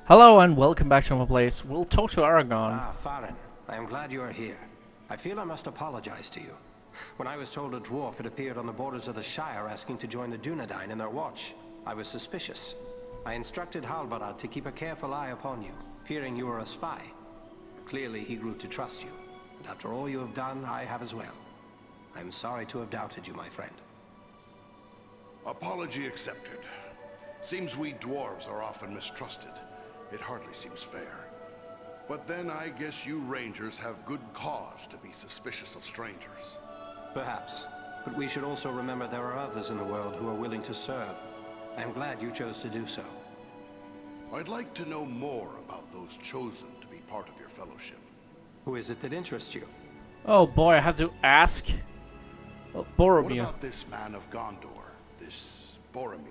Hello and welcome back to my place. We'll talk to Aragon. Farron. I am glad you are here. I feel I must apologize to you. When I was told a dwarf had appeared on the borders of the Shire asking to join the Dunedain in their watch, I was suspicious. I instructed Halbarad to keep a careful eye upon you, fearing you were a spy. Clearly he grew to trust you, and after all you have done, I have as well. I am sorry to have doubted you, my friend. Apology accepted. Seems we dwarves are often mistrusted. It hardly seems fair. But then I guess you rangers have good cause to be suspicious of strangers. Perhaps. But we should also remember there are others in the world who are willing to serve. I am glad you chose to do so. I'd like to know more about those chosen to be part of your fellowship. Who is it that interests you? Oh boy, I have to ask. Well, What Boromir. about this man of Gondor, this Boromir?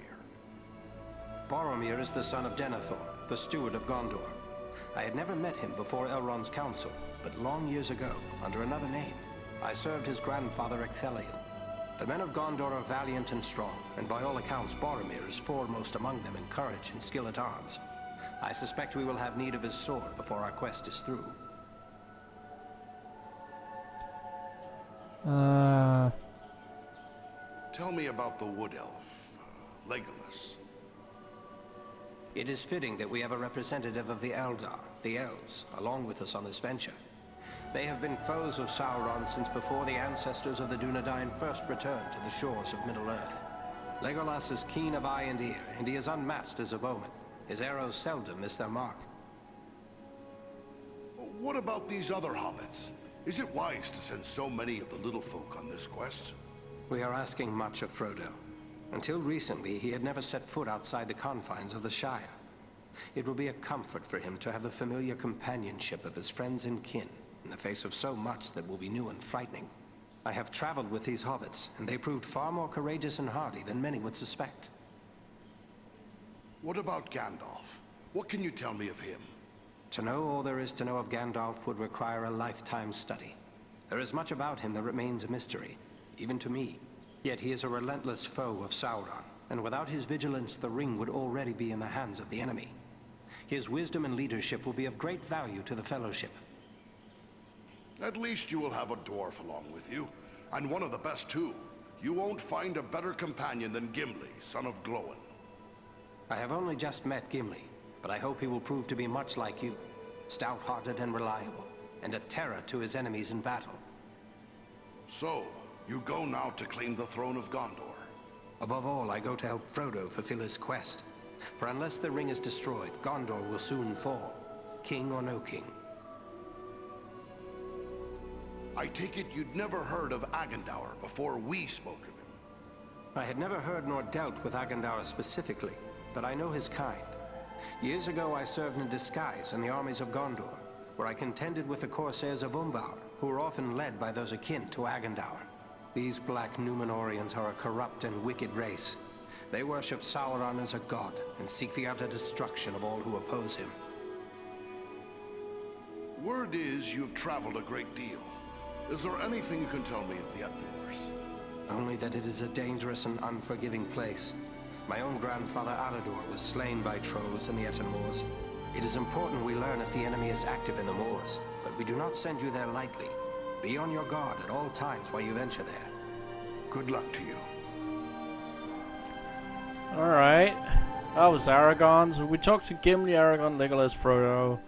Boromir is the son of Denethor, the steward of Gondor. I had never met him before Elrond's council, but long years ago, under another name, I served his grandfather Ecthelion. The men of Gondor are valiant and strong, and by all accounts Boromir is foremost among them in courage and skill at arms. I suspect we will have need of his sword before our quest is through. Tell me about the wood elf, Legolas. It is fitting that we have a representative of the Eldar, the Elves, along with us on this venture. They have been foes of Sauron since before the ancestors of the Dunedain first returned to the shores of Middle-earth. Legolas is keen of eye and ear, and he is unmatched as a bowman. His arrows seldom miss their mark. What about these other hobbits? Is it wise to send so many of the little folk on this quest? We are asking much of Frodo. Until recently, he had never set foot outside the confines of the Shire. It will be a comfort for him to have the familiar companionship of his friends and kin, in the face of so much that will be new and frightening. I have traveled with these hobbits, and they proved far more courageous and hardy than many would suspect. What about Gandalf? What can you tell me of him? To know all there is to know of Gandalf would require a lifetime study. There is much about him that remains a mystery, even to me. Yet he is a relentless foe of Sauron, and without his vigilance, the ring would already be in the hands of the enemy. His wisdom and leadership will be of great value to the Fellowship. At least you will have a dwarf along with you, and one of the best too. You won't find a better companion than Gimli, son of Glóin. I have only just met Gimli, but I hope he will prove to be much like you, stout-hearted and reliable, and a terror to his enemies in battle. So, you go now to claim the throne of Gondor. Above all, I go to help Frodo fulfill his quest. For unless the ring is destroyed, Gondor will soon fall, king or no king. I take it you'd never heard of Agandaur before we spoke of him. I had never heard nor dealt with Agandaur specifically, but I know his kind. Years ago, I served in disguise in the armies of Gondor, where I contended with the corsairs of Umbar, who were often led by those akin to Agandaur. These black Númenóreans are a corrupt and wicked race. They worship Sauron as a god and seek the utter destruction of all who oppose him. Word is you've traveled a great deal. Is there anything you can tell me of the Ettenmoors? Only that it is a dangerous and unforgiving place. My own grandfather Alador was slain by trolls in the Ettenmoors. It is important we learn if the enemy is active in the moors, but we do not send you there lightly. Be on your guard at all times while you venture there. Good luck to you. Alright. That was Aragon. So we talked to Gimli, Aragon, Legolas, Frodo.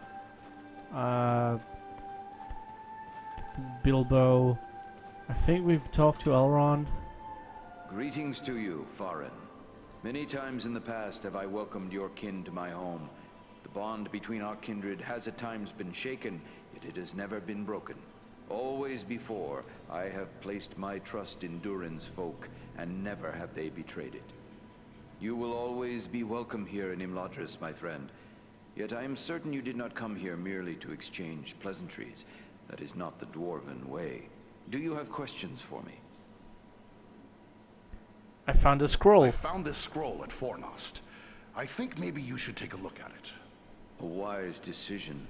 Bilbo. I think we've talked to Elrond. Greetings to you, Farron. Many times in the past have I welcomed your kin to my home. The bond between our kindred has at times been shaken, yet it has never been broken. Always before, I have placed my trust in Durin's folk, and never have they betrayed it. You will always be welcome here in Imladris, my friend. Yet I am certain you did not come here merely to exchange pleasantries. That is not the Dwarven way. Do you have questions for me? I found a scroll. I found this scroll at Fornost. I think maybe you should take a look at it. A wise decision.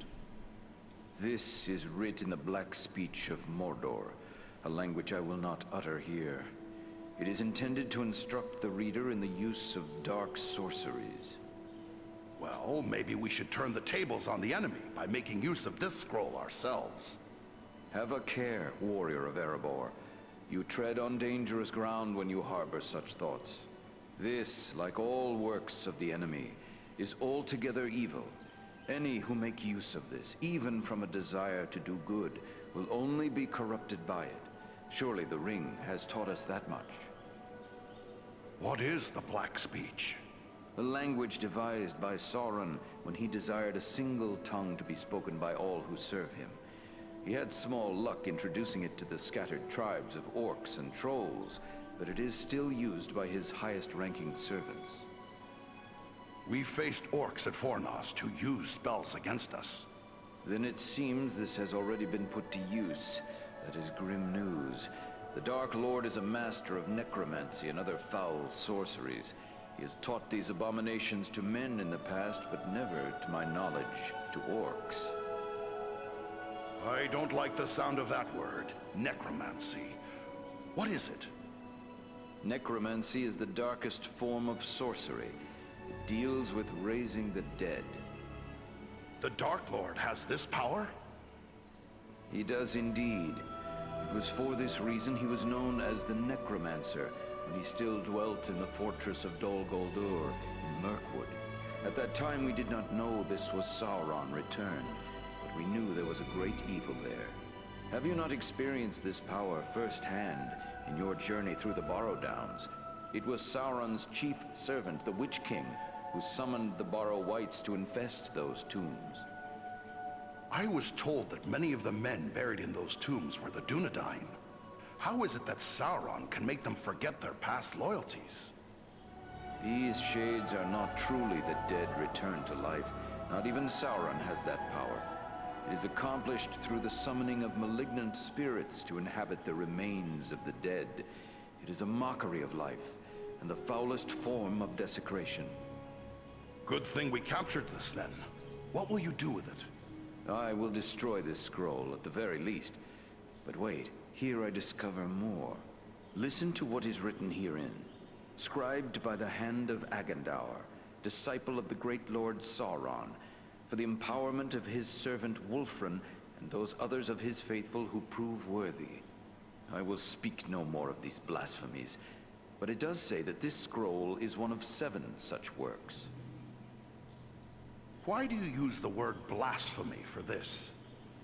This is writ in the black speech of Mordor, a language I will not utter here. It is intended to instruct the reader in the use of dark sorceries. Well, maybe we should turn the tables on the enemy by making use of this scroll ourselves. Have a care, warrior of Erebor. You tread on dangerous ground when you harbor such thoughts. This, like all works of the enemy, is altogether evil. Any who make use of this, even from a desire to do good, will only be corrupted by it. Surely the ring has taught us that much. What is the Black Speech? A language devised by Sauron when he desired a single tongue to be spoken by all who serve him. He had small luck introducing it to the scattered tribes of orcs and trolls, but it is still used by his highest-ranking servants. We faced orcs at Fornost who used spells against us. Then it seems this has already been put to use. That is grim news. The Dark Lord is a master of necromancy and other foul sorceries. He has taught these abominations to men in the past, but never, to my knowledge, to orcs. I don't like the sound of that word, necromancy. What is it? Necromancy is the darkest form of sorcery. It deals with raising the dead. The Dark Lord has this power? He does indeed. It was for this reason he was known as the Necromancer when he still dwelt in the fortress of Dol Guldur in Mirkwood. At that time we did not know this was Sauron returned, but we knew there was a great evil there. Have you not experienced this power firsthand in your journey through the Borrow Downs? It was Sauron's chief servant, the Witch King, who summoned the Borrow Wights to infest those tombs. I was told that many of the men buried in those tombs were the Dunedain. How is it that Sauron can make them forget their past loyalties? These shades are not truly the dead returned to life. Not even Sauron has that power. It is accomplished through the summoning of malignant spirits to inhabit the remains of the dead. It is a mockery of life, and the foulest form of desecration. Good thing we captured this, then. What will you do with it? I will destroy this scroll, at the very least. But wait, here I discover more. Listen to what is written herein. Scribed by the hand of Agandaur, disciple of the great Lord Sauron, for the empowerment of his servant Wulfrun and those others of his faithful who prove worthy. I will speak no more of these blasphemies, but it does say that this scroll is one of 7 such works. Why do you use the word blasphemy for this?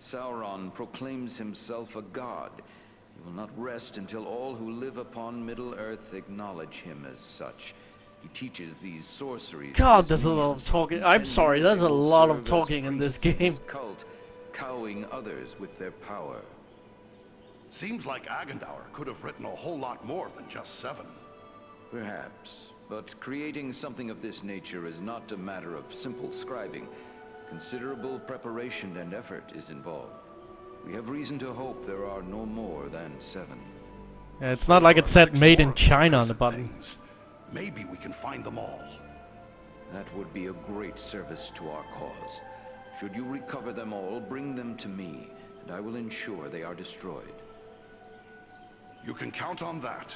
Sauron proclaims himself a god. He will not rest until all who live upon Middle-earth acknowledge him as such. He teaches these sorceries. God, there's a lot of talking. I'm sorry, there's a lot of talking in this game. Cult, cowing others with their power. Seems like Agandaur could have written a whole lot more than just 7. Perhaps. But creating something of this nature is not a matter of simple scribing. Considerable preparation and effort is involved. We have reason to hope there are no more than 7. Yeah, it's not like it said made in China on the button. Maybe we can find them all. That would be a great service to our cause. Should you recover them all, bring them to me, and I will ensure they are destroyed. You can count on that.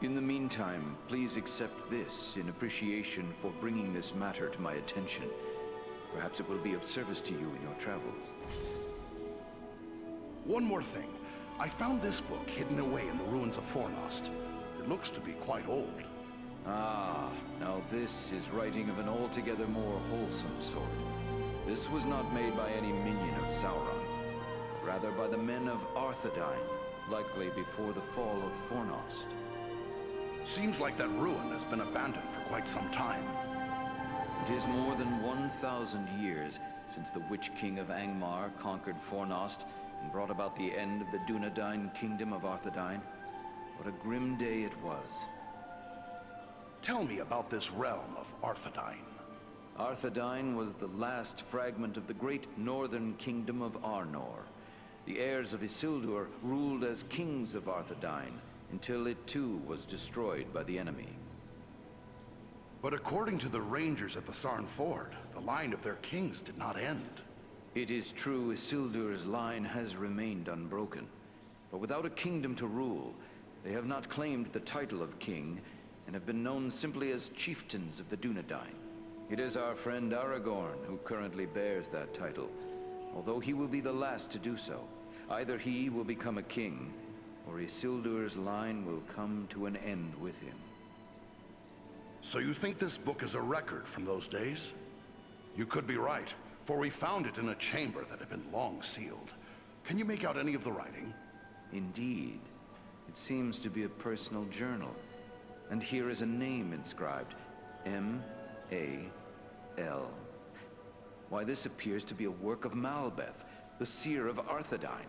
In the meantime, please accept this in appreciation for bringing this matter to my attention. Perhaps it will be of service to you in your travels. One more thing. I found this book hidden away in the ruins of Fornost. It looks to be quite old. Ah, now this is writing of an altogether more wholesome sort. This was not made by any minion of Sauron, but rather by the men of Arthedain, likely before the fall of Fornost. Seems like that ruin has been abandoned for quite some time. It is more than 1,000 years since the Witch King of Angmar conquered Fornost and brought about the end of the Dunedain kingdom of Arthedain. What a grim day it was. Tell me about this realm of Arthedain. Arthedain was the last fragment of the great northern kingdom of Arnor. The heirs of Isildur ruled as kings of Arthedain, until it too was destroyed by the enemy. But according to the rangers at the Sarn Ford, the line of their kings did not end. It is true Isildur's line has remained unbroken, but without a kingdom to rule, they have not claimed the title of king and have been known simply as chieftains of the Dunedain. It is our friend Aragorn who currently bears that title, although he will be the last to do so. Either he will become a king, or Isildur's line will come to an end with him. So you think this book is a record from those days? You could be right, for we found it in a chamber that had been long sealed. Can you make out any of the writing? Indeed. It seems to be a personal journal. And here is a name inscribed. M-A-L. Why, this appears to be a work of Malbeth, the seer of Arthedain.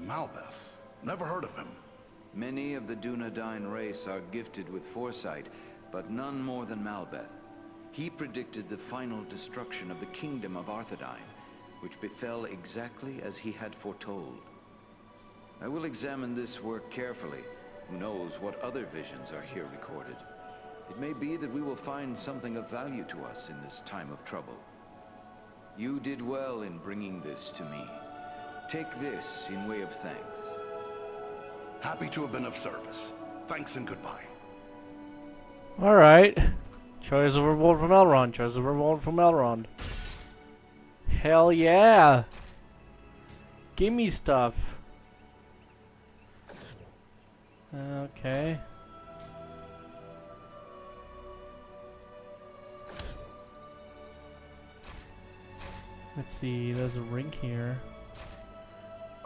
Malbeth? Never heard of him. Many of the Dunedain race are gifted with foresight, but none more than Malbeth. He predicted the final destruction of the kingdom of Arthedain, which befell exactly as he had foretold. I will examine this work carefully. Who knows what other visions are here recorded? It may be that we will find something of value to us in this time of trouble. You did well in bringing this to me. Take this in way of thanks. Happy to have been of service. Thanks and goodbye. Alright. Choice of reward from Elrond. Choice of reward from Elrond. Hell yeah. Gimme stuff. Okay. Let's see, there's a ring here.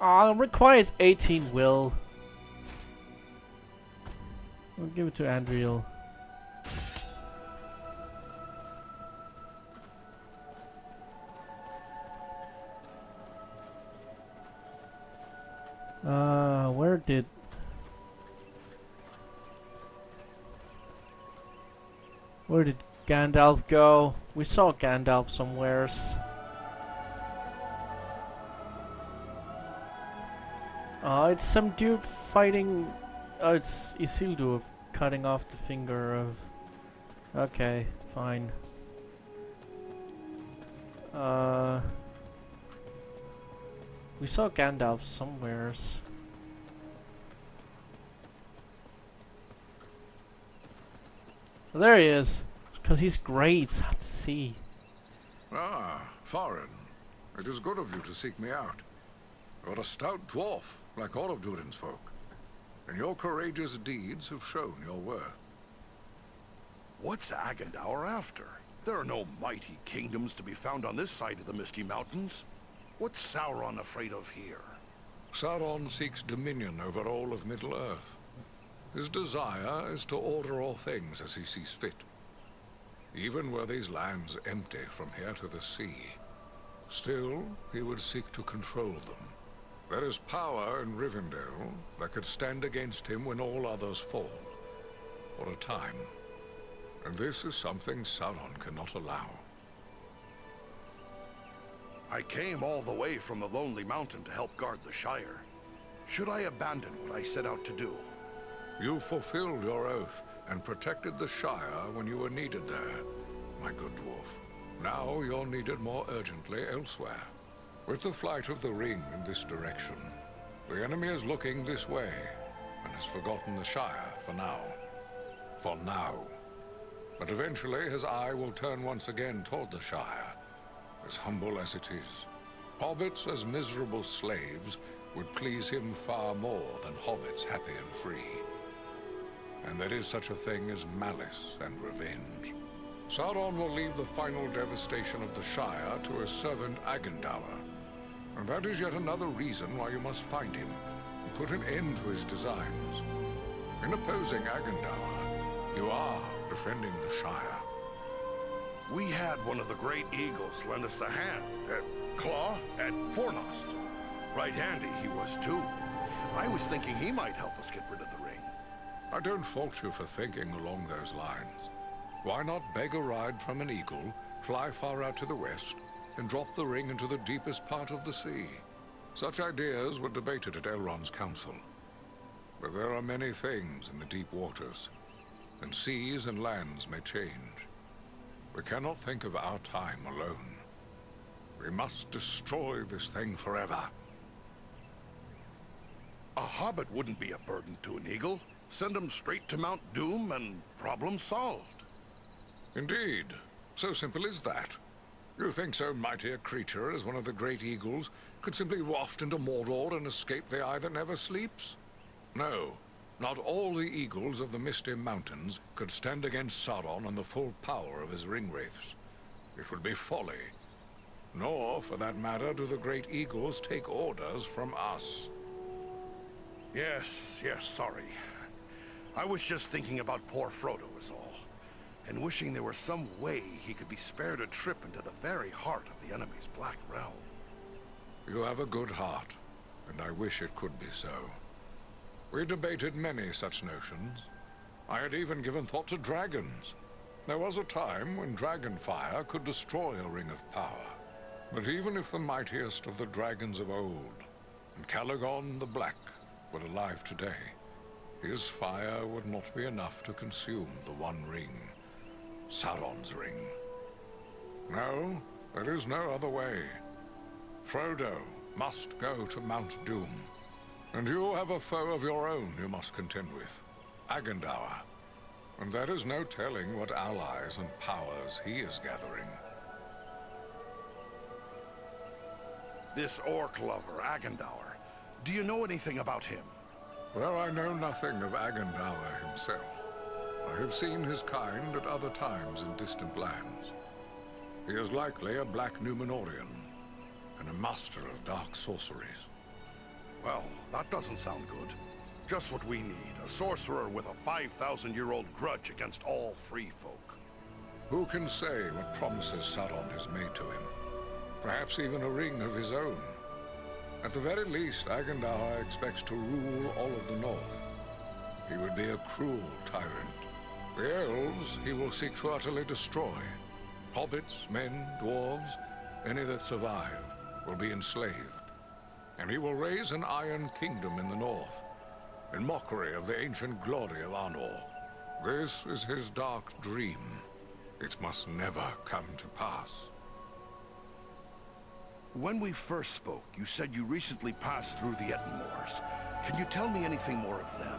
Ah, it requires 18 will. We'll give it to Andriel. Where did Gandalf go? We saw Gandalf somewheres. It's some dude fighting. Oh, it's Isildur cutting off the finger of. Okay, fine. We saw Gandalf somewheres. Well, there he is. Because he's great. It's hard to see. Ah, Farin. It is good of you to seek me out. You're a stout dwarf, like all of Durin's folk. And your courageous deeds have shown your worth. What's Agandaur after? There are no mighty kingdoms to be found on this side of the Misty Mountains. What's Sauron afraid of here? Sauron seeks dominion over all of Middle-earth. His desire is to order all things as he sees fit. Even were these lands empty from here to the sea, still he would seek to control them. There is power in Rivendell that could stand against him when all others fall, for a time. And this is something Sauron cannot allow. I came all the way from the Lonely Mountain to help guard the Shire. Should I abandon what I set out to do? You fulfilled your oath and protected the Shire when you were needed there, my good dwarf. Now you're needed more urgently elsewhere. With the flight of the ring in this direction, the enemy is looking this way and has forgotten the Shire for now. For now. But eventually his eye will turn once again toward the Shire, as humble as it is. Hobbits as miserable slaves would please him far more than hobbits happy and free. And there is such a thing as malice and revenge. Sauron will leave the final devastation of the Shire to his servant Agandaur. And that is yet another reason why you must find him and put an end to his designs. In opposing Agandaur, you are defending the Shire. We had one of the great eagles lend us a hand at Claw at Fornost. Right handy he was too. I was thinking he might help us get rid of the ring. I don't fault you for thinking along those lines. Why not beg a ride from an eagle, fly far out to the west, and drop the ring into the deepest part of the sea? Such ideas were debated at Elrond's council. But there are many things in the deep waters, and seas and lands may change. We cannot think of our time alone. We must destroy this thing forever. A hobbit wouldn't be a burden to an eagle. Send him straight to Mount Doom and problem solved. Indeed. So simple as that. You think so mighty a creature as one of the great eagles could simply waft into Mordor and escape the eye that never sleeps? No. Not all the eagles of the Misty Mountains could stand against Sauron and the full power of his ringwraiths. It would be folly. Nor, for that matter, do the great eagles take orders from us. Yes, sorry. I was just thinking about poor Frodo is all. And wishing there were some way he could be spared a trip into the very heart of the enemy's Black Realm. You have a good heart, and I wish it could be so. We debated many such notions. I had even given thought to dragons. There was a time when dragon fire could destroy a ring of power. But even if the mightiest of the dragons of old, and Calagon the Black, were alive today, his fire would not be enough to consume the One Ring, Sauron's ring. No, there is no other way. Frodo must go to Mount Doom, and you have a foe of your own you must contend with, Agandaur, and there is no telling what allies and powers he is gathering. This orc lover, Agandaur, do you know anything about him? Well, I know nothing of Agandaur himself. I have seen his kind at other times in distant lands. He is likely a black Númenorian, and a master of dark sorceries. Well, that doesn't sound good. Just what we need, a sorcerer with a 5,000-year-old grudge against all free folk. Who can say what promises Sauron has made to him? Perhaps even a ring of his own. At the very least, Agandaur expects to rule all of the North. He would be a cruel tyrant. The elves he will seek to utterly destroy. Hobbits, men, dwarves, any that survive, will be enslaved. And he will raise an Iron Kingdom in the North, in mockery of the ancient glory of Arnor. This is his dark dream. It must never come to pass. When we first spoke, you said you recently passed through the Ettenmoors. Can you tell me anything more of them?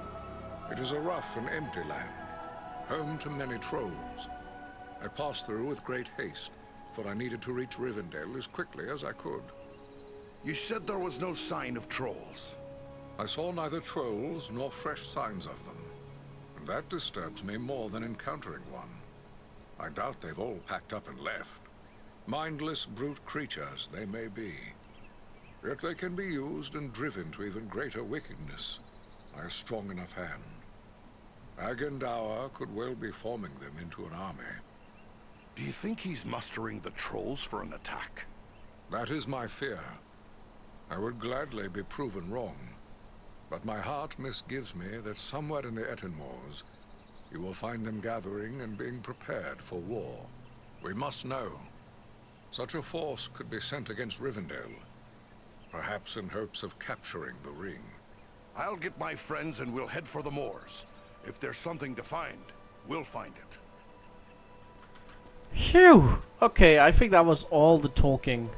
It is a rough and empty land, home to many trolls. I passed through with great haste, for I needed to reach Rivendell as quickly as I could. You said there was no sign of trolls. I saw neither trolls nor fresh signs of them, and that disturbs me more than encountering one. I doubt they've all packed up and left. Mindless brute creatures they may be, yet they can be used and driven to even greater wickedness by a strong enough hand. Agandaur could well be forming them into an army. Do you think he's mustering the trolls for an attack? That is my fear. I would gladly be proven wrong, but my heart misgives me that somewhere in the Ettenmoors you will find them gathering and being prepared for war. We must know. Such a force could be sent against Rivendell, perhaps in hopes of capturing the ring. I'll get my friends and we'll head for the moors. If there's something to find, we'll find it. Phew! Okay, I think that was all the talking.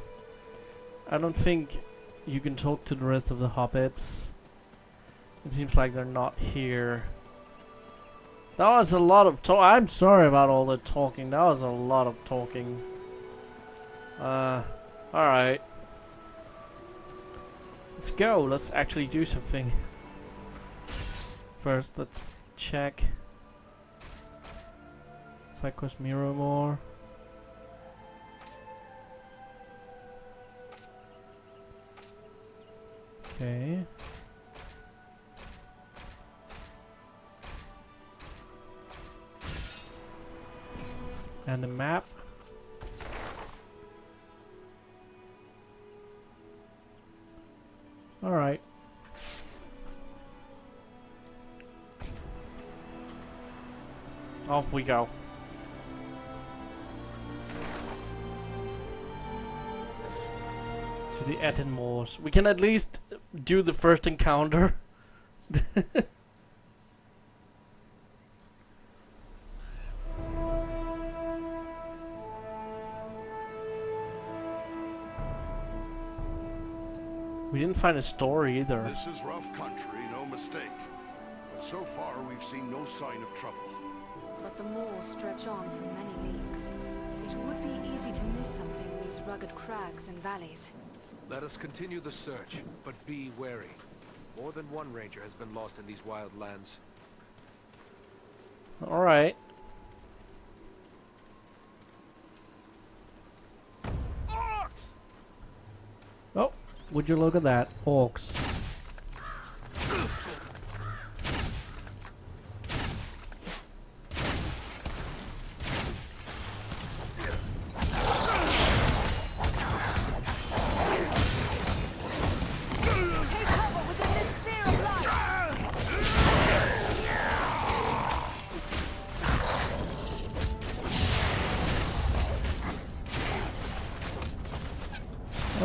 I don't think you can talk to the rest of the hobbits. It seems like they're not here. That was a lot of talk. I'm sorry about all the talking. That was a lot of talking. Alright. Let's go. Let's actually do something. First, let's check. Cyclops Miramore. Okay. And the map. Alright. Off we go. To the Ettenmoors. We can at least do the first encounter. We didn't find a story either. This is rough country, no mistake. But so far we've seen no sign of trouble. but the moors stretch on for many leagues. It would be easy to miss something in these rugged crags and valleys. Let us continue the search, but be wary. More than one ranger has been lost in these wild lands. Alright. Oh, would you look at that? Orcs.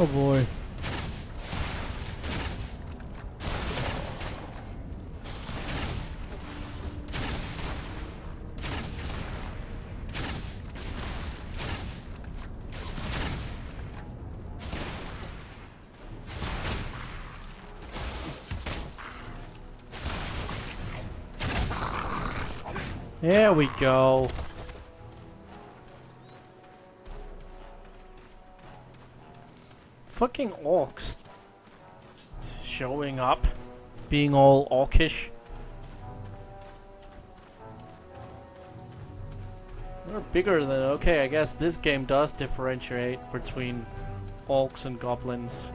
Oh boy. There we go. Fucking orcs just showing up, being all orcish. They're bigger than... Okay, I guess this game does differentiate between orcs and goblins.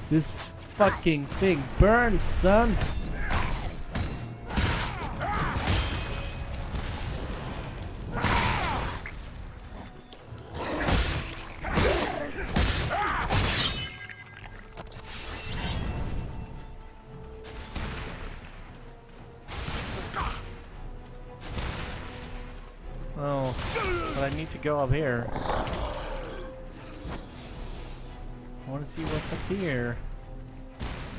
This fucking thing burns, son. Oh, but I need to go up here. I want to see what's up here.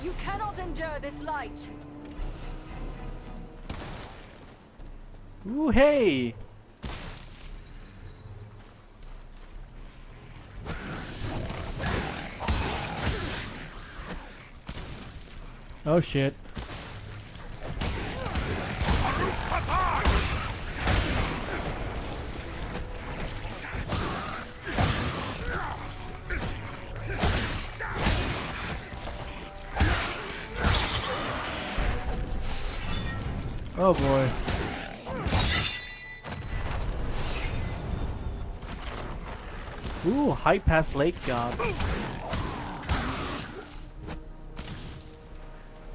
You cannot endure this light. Ooh, hey! Oh shit. Oh boy. Ooh, high pass lake guards.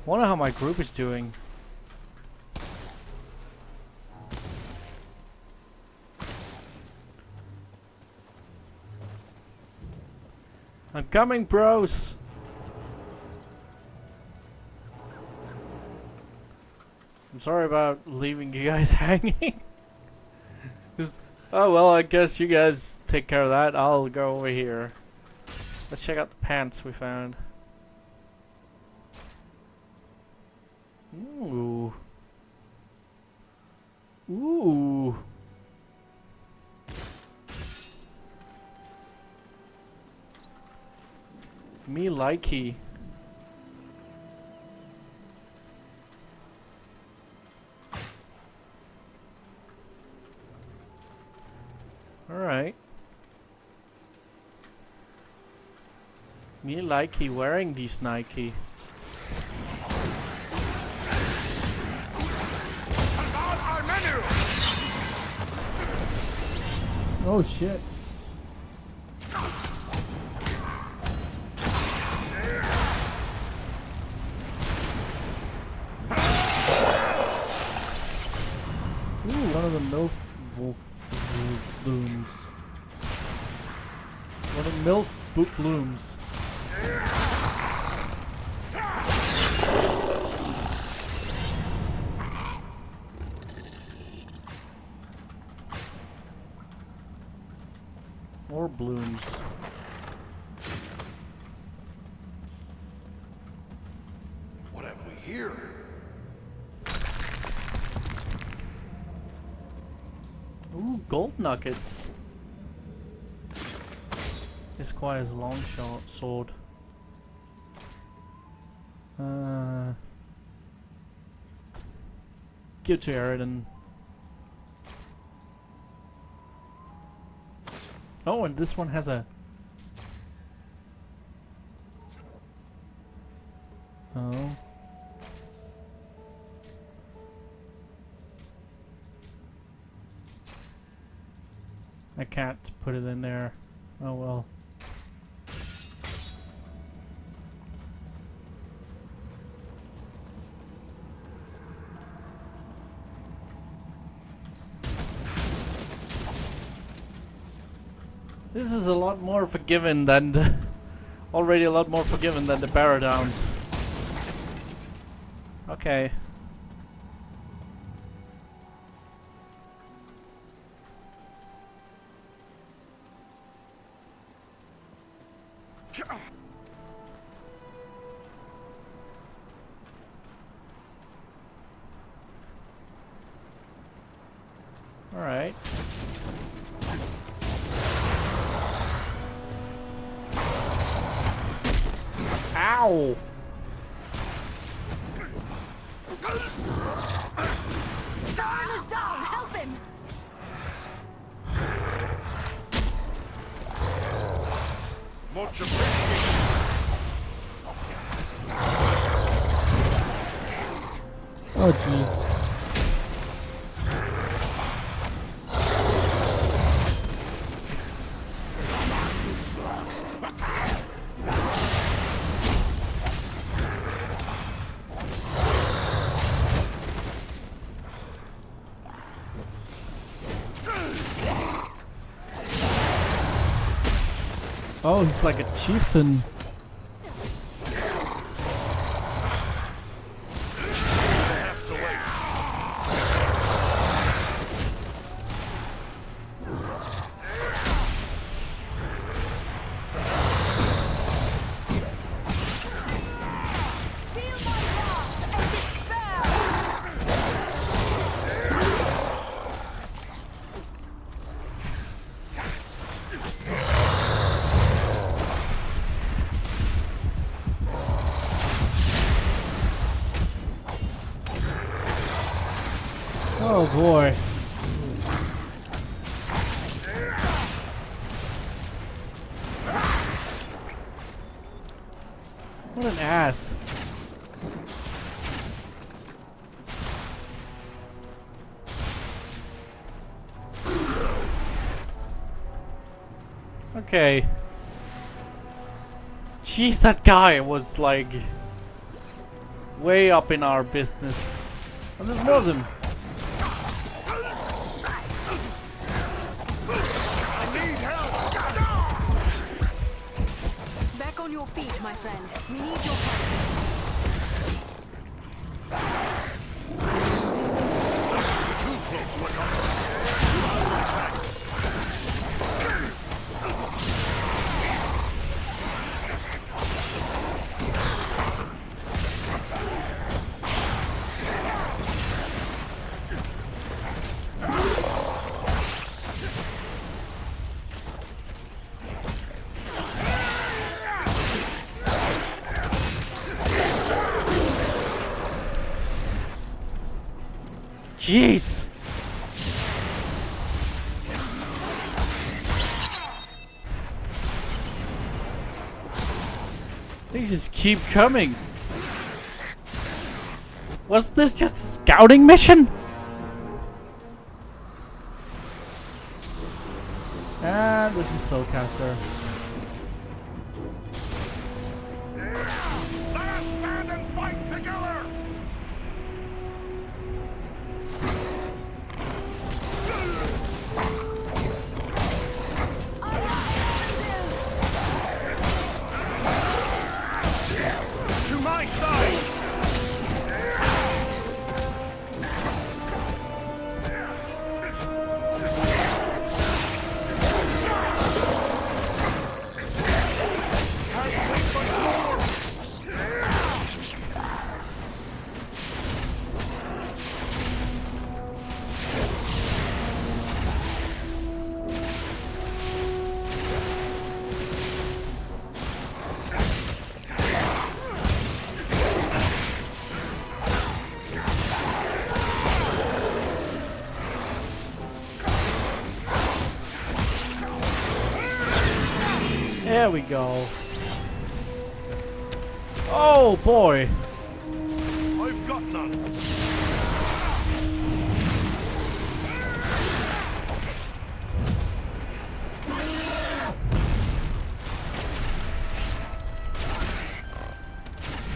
Wonder how my group is doing. I'm coming, bros. I'm sorry about leaving you guys hanging. Just, oh well, I guess you guys take care of that. I'll go over here. Let's check out the pants we found. Ooh. Ooh. Me likey. Alright. Me likey wearing these Nike. Oh shit. Ooh, one of the MILF wolf blooms. One of the MILF boot blooms. More blooms. What have we here? gold nuggets. Esquire's long sword. Give to Eridan. Oh, and this one has a... Oh. I can't put it in there. Oh well. This is a lot more forgiving than the... already a lot more forgiving than the Baradowns. Okay. Alright. Ow! Darn is down! Help him! Much appreciated. Oh jeez. Oh, he's like a chieftain. Feel my wrath and despair! Oh boy. What an ass. Okay. Jeez, that guy was like way up in our business. And there's more of them. Back on your feet, my friend. We need your help. Jeez. They just keep coming. Was this just a scouting mission? And this is spellcaster. Let us stand and fight together! To my side! There we go. Oh boy. I've got none.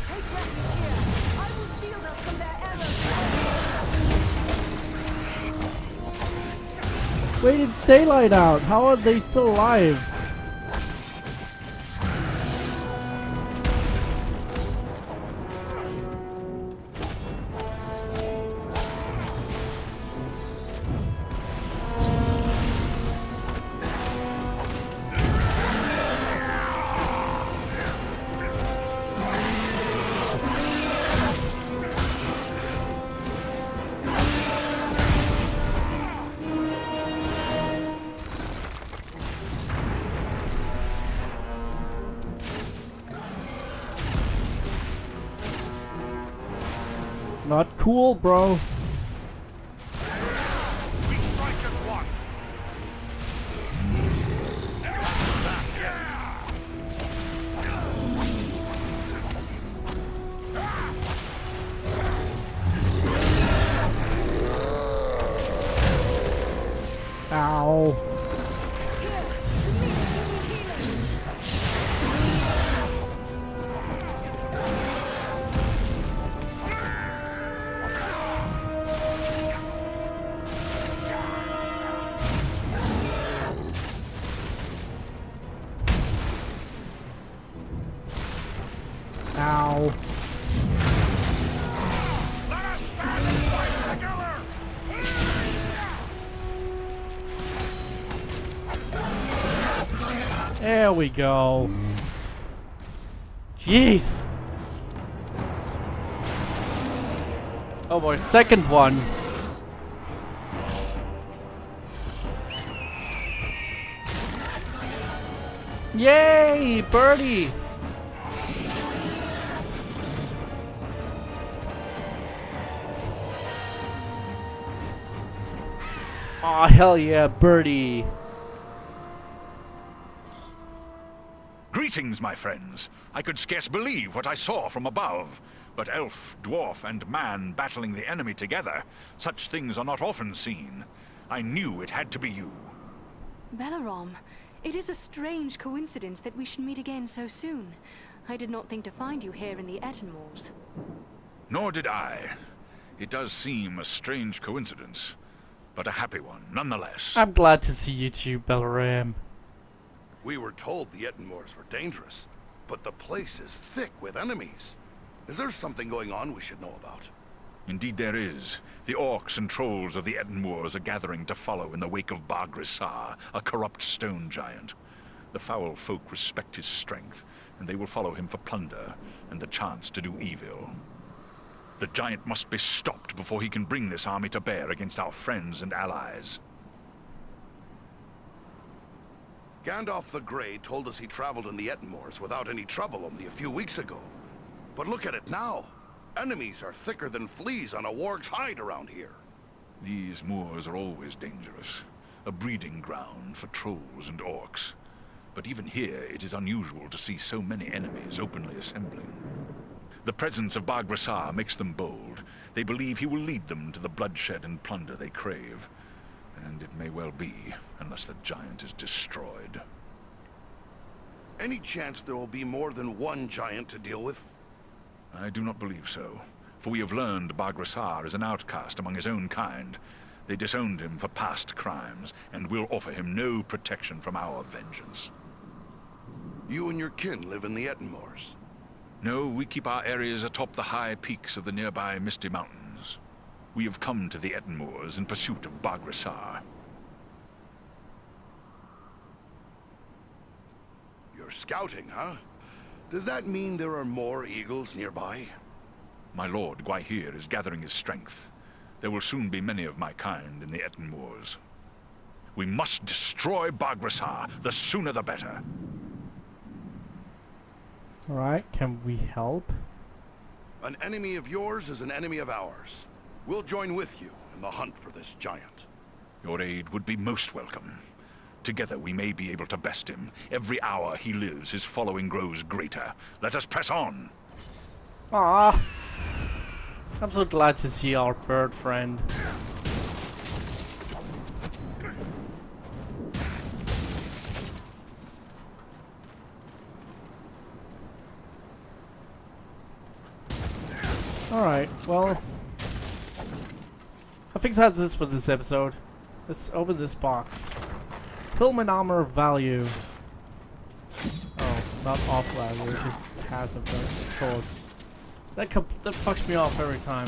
Take refuge here. I will shield us from their arrows. Wait, it's daylight out. How are they still alive? Not cool, bro. We strike as one. Ow. Ow. Let us stand and fight together. There we go. Jeez. Oh boy, second one. Yay, birdie. Aw, hell yeah, birdie. Greetings, my friends. I could scarce believe what I saw from above. But elf, dwarf, and man battling the enemy together, such things are not often seen. I knew it had to be you. Balaram, it is a strange coincidence that we should meet again so soon. I did not think to find you here in the Ettenmoors. Nor did I. It does seem a strange coincidence, but a happy one, nonetheless. I'm glad to see you too, Balaram. We were told the Ettenmoors were dangerous, but the place is thick with enemies. Is there something going on we should know about? Indeed there is. The orcs and trolls of the Ettenmoors are gathering to follow in the wake of Bar-Grisar, a corrupt stone giant. The foul folk respect his strength, and they will follow him for plunder and the chance to do evil. The giant must be stopped before he can bring this army to bear against our friends and allies. Gandalf the Grey told us he traveled in the Ettenmoors without any trouble only a few weeks ago. But look at it now. Enemies are thicker than fleas on a warg's hide around here. These moors are always dangerous, a breeding ground for trolls and orcs. But even here, it is unusual to see so many enemies openly assembling. The presence of Bar-Grisar makes them bold. They believe he will lead them to the bloodshed and plunder they crave. And it may well be, unless the giant is destroyed. Any chance there will be more than one giant to deal with? I do not believe so, for we have learned Bar-Grisar is an outcast among his own kind. They disowned him for past crimes, and will offer him no protection from our vengeance. You and your kin live in the Ettenmoors. No, we keep our areas atop the high peaks of the nearby Misty Mountains. We have come to the Ettenmoors in pursuit of Bar-Grisar. You're scouting, huh? Does that mean there are more eagles nearby? My lord Gwaihir is gathering his strength. There will soon be many of my kind in the Ettenmoors. We must destroy Bar-Grisar. The sooner the better. Alright, can we help? An enemy of yours is an enemy of ours. We'll join with you in the hunt for this giant. Your aid would be most welcome. Together we may be able to best him. Every hour he lives, his following grows greater. Let us press on! Ah, I'm so glad to see our bird friend. Alright, well, I think that's this for this episode. Let's open this box. Hillman armor value. Oh, not off value, just passive, of course. That fucks me off every time.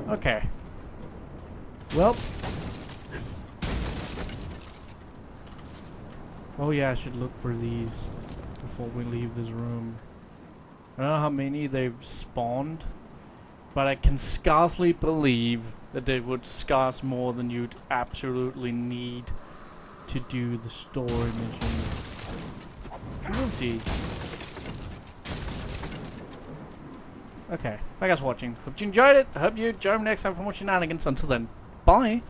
Okay. Well. Oh yeah, I should look for these before we leave this room. I don't know how many they've spawned, but I can scarcely believe that they would scarce more than you'd absolutely need to do the story mission. We'll see. Okay, thank you guys for watching. Hope you enjoyed it. I hope you join me next time for more shenanigans. Until then, bye!